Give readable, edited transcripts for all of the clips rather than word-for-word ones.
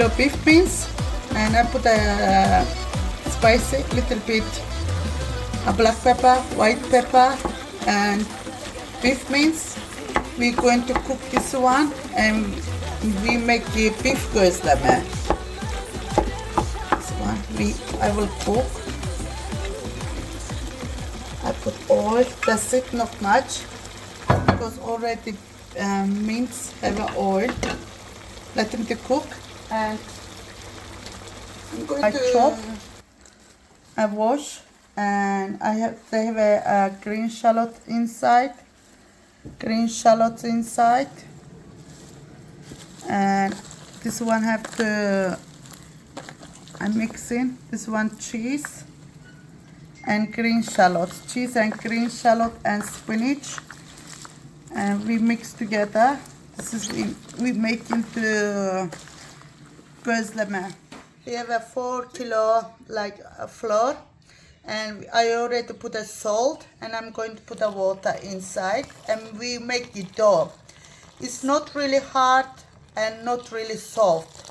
kilo beef beans, and I put a spicy little bit a black pepper, white pepper, and beef mince. We're going to cook this one, and we make the beef gözleme. This one I will cook. I put oil, that's it, not much, because already mince have oil. Let them to cook, and I'm going to chop. I wash, and they have a green shallot inside. Green shallots inside, and this one have to I'm mixing this one cheese and green shallots, cheese and green shallot and spinach, and we mix together. This is we make into Gozleme. We have a 4 kilo like flour, and I already put a salt, and I'm going to put a water inside, and we make the dough. It's not really hard and not really soft.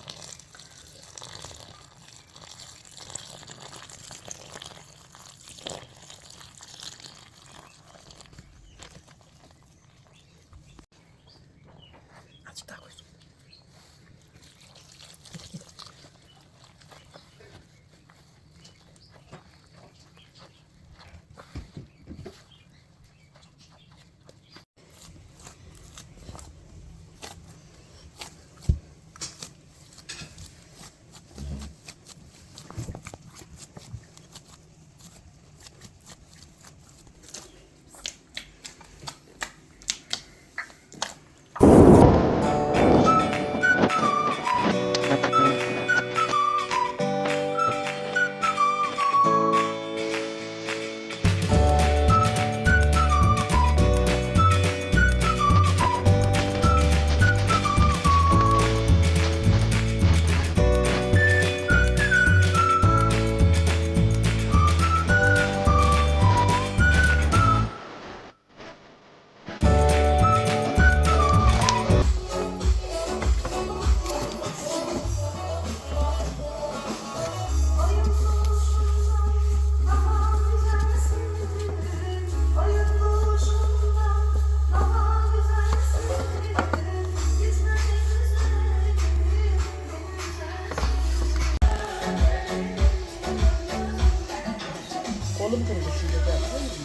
Kolum kurdu şimdi de.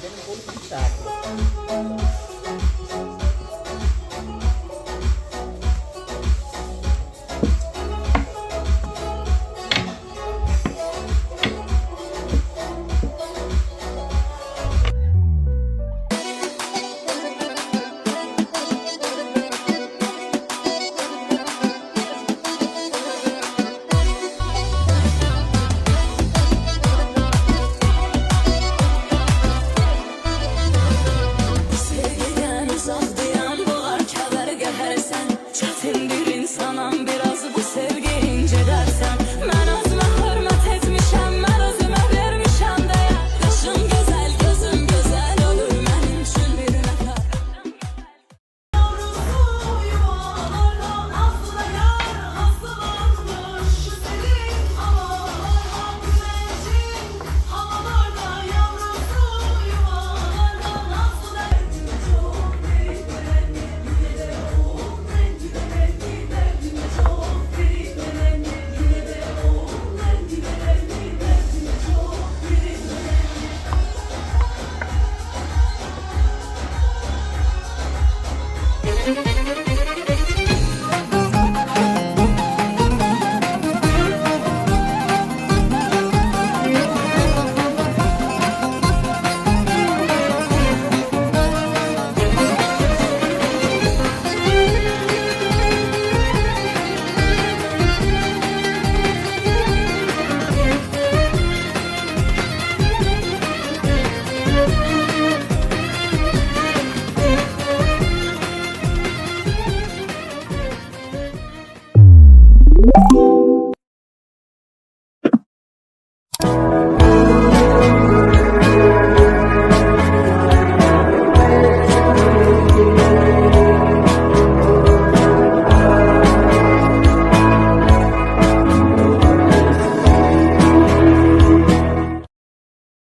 Benim kolum hiç ağrıyor. You